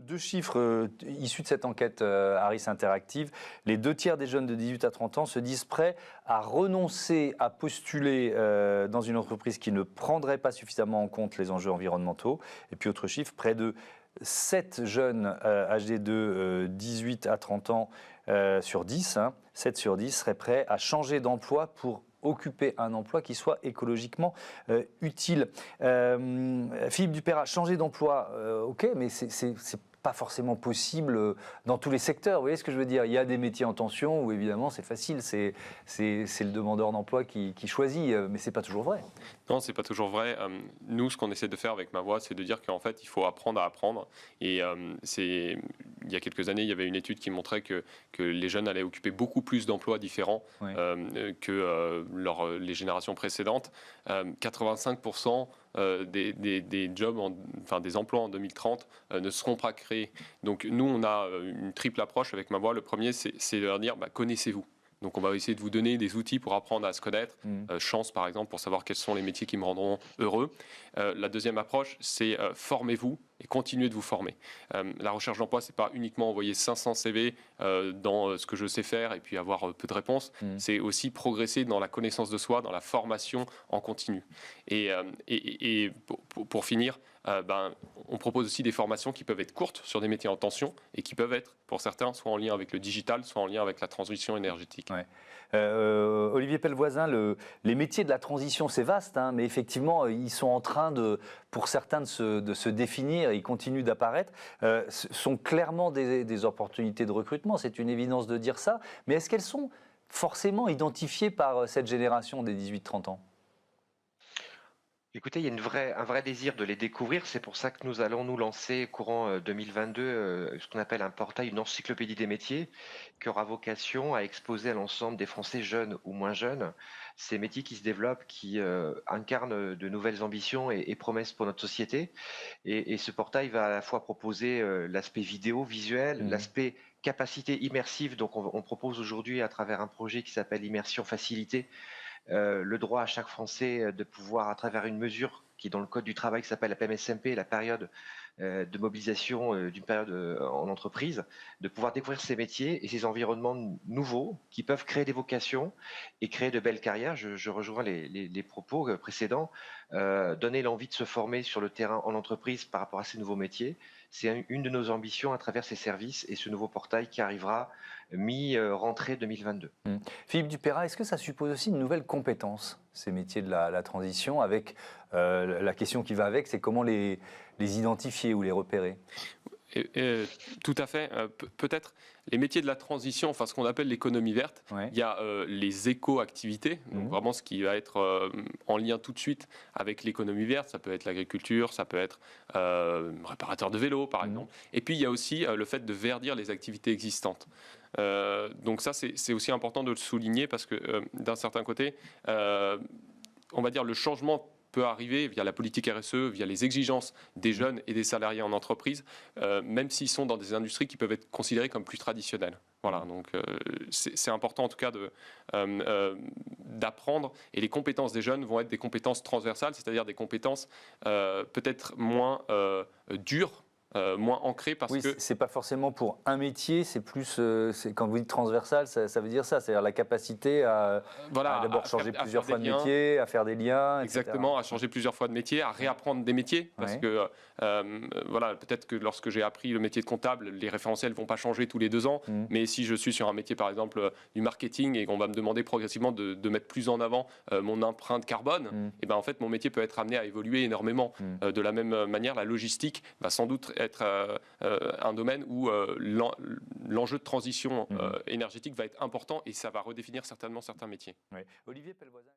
Deux chiffres issus de cette enquête Harris Interactive. Les 2 tiers des jeunes de 18 à 30 ans se disent prêts à renoncer à postuler dans une entreprise qui ne prendrait pas suffisamment en compte les enjeux environnementaux. Et puis autre chiffre, près de 7 jeunes âgés de 18 à 30 ans sur 10, 7 sur 10 seraient prêts à changer d'emploi pour occuper un emploi qui soit écologiquement utile. Philippe Dupeyrat, changer d'emploi, ok, mais c'est pas forcément possible dans tous les secteurs. Vous voyez ce que je veux dire? Il y a des métiers en tension où évidemment c'est facile, c'est le demandeur d'emploi qui choisit, mais c'est pas toujours vrai. Non, c'est pas toujours vrai. Nous, ce qu'on essaie de faire avec Ma Voix, c'est de dire qu'en fait, il faut apprendre à apprendre. Et il y a quelques années, il y avait une étude qui montrait que les jeunes allaient occuper beaucoup plus d'emplois différents que les générations précédentes. 85% des jobs, des emplois en 2030 ne seront pas créés. Donc nous, on a une triple approche avec Ma Voix. Le premier, c'est de leur dire, connaissez-vous. Donc on va essayer de vous donner des outils pour apprendre à se connaître. Chance, par exemple, pour savoir quels sont les métiers qui me rendront heureux. La deuxième approche, c'est formez-vous et continuez de vous former. La recherche d'emploi, c'est pas uniquement envoyer 500 CV dans ce que je sais faire et puis avoir peu de réponses. C'est aussi progresser dans la connaissance de soi, dans la formation en continu. Et pour finir, on propose aussi des formations qui peuvent être courtes sur des métiers en tension et qui peuvent être, pour certains, soit en lien avec le digital, soit en lien avec la transition énergétique. Ouais. Olivier Pellevoisin, les métiers de la transition, c'est vaste, mais effectivement, ils sont en train, pour certains, de se définir, ils continuent d'apparaître. Ce sont clairement des opportunités de recrutement, c'est une évidence de dire ça, mais est-ce qu'elles sont forcément identifiées par cette génération des 18-30 ans ? Écoutez, il y a un vrai désir de les découvrir. C'est pour ça que nous allons nous lancer courant 2022 ce qu'on appelle un portail, une encyclopédie des métiers, qui aura vocation à exposer à l'ensemble des Français jeunes ou moins jeunes ces métiers qui se développent, qui incarnent de nouvelles ambitions et promesses pour notre société. Et ce portail va à la fois proposer l'aspect vidéo, visuel, l'aspect capacité immersive. Donc on propose aujourd'hui à travers un projet qui s'appelle Immersion Facilitée, le droit à chaque Français de pouvoir, à travers une mesure qui est dans le Code du travail qui s'appelle la PMSMP, la période de mobilisation d'une période en entreprise, de pouvoir découvrir ces métiers et ces environnements nouveaux qui peuvent créer des vocations et créer de belles carrières. Je rejoins les propos précédents. Donner l'envie de se former sur le terrain en entreprise par rapport à ces nouveaux métiers, c'est une de nos ambitions à travers ces services et ce nouveau portail qui arrivera mi-rentrée 2022. Philippe Dupeyrat, est-ce que ça suppose aussi une nouvelle compétence, ces métiers de la transition, avec la question qui va avec, c'est comment les identifier ou les repérer ? Tout à fait. Peut-être les métiers de la transition, enfin ce qu'on appelle l'économie verte, il y a les éco-activités, donc vraiment ce qui va être en lien tout de suite avec l'économie verte, ça peut être l'agriculture, ça peut être réparateur de vélo par exemple. Et puis il y a aussi le fait de verdir les activités existantes. Donc ça c'est aussi important de le souligner parce que d'un certain côté, on va dire le changement peut arriver via la politique RSE, via les exigences des jeunes et des salariés en entreprise, même s'ils sont dans des industries qui peuvent être considérées comme plus traditionnelles. Voilà, donc c'est important en tout cas d'apprendre, et les compétences des jeunes vont être des compétences transversales, c'est-à-dire des compétences peut-être moins dures, moins ancrées parce que... c'est pas forcément pour un métier, c'est plus, quand vous dites transversal, ça veut dire ça, c'est-à-dire la capacité à d'abord changer plusieurs fois de métier, à faire des liens, exactement, à changer plusieurs fois de métier, à réapprendre des métiers, parce que peut-être que lorsque j'ai appris le métier de comptable, les référentiels vont pas changer tous les 2 ans, mais si je suis sur un métier par exemple du marketing et qu'on va me demander progressivement de mettre plus en avant mon empreinte carbone, et ben en fait mon métier peut être amené à évoluer énormément. De la même manière, la logistique va sans doute être un domaine où l'enjeu de transition énergétique va être important et ça va redéfinir certainement certains métiers. Olivier Pellevoisin.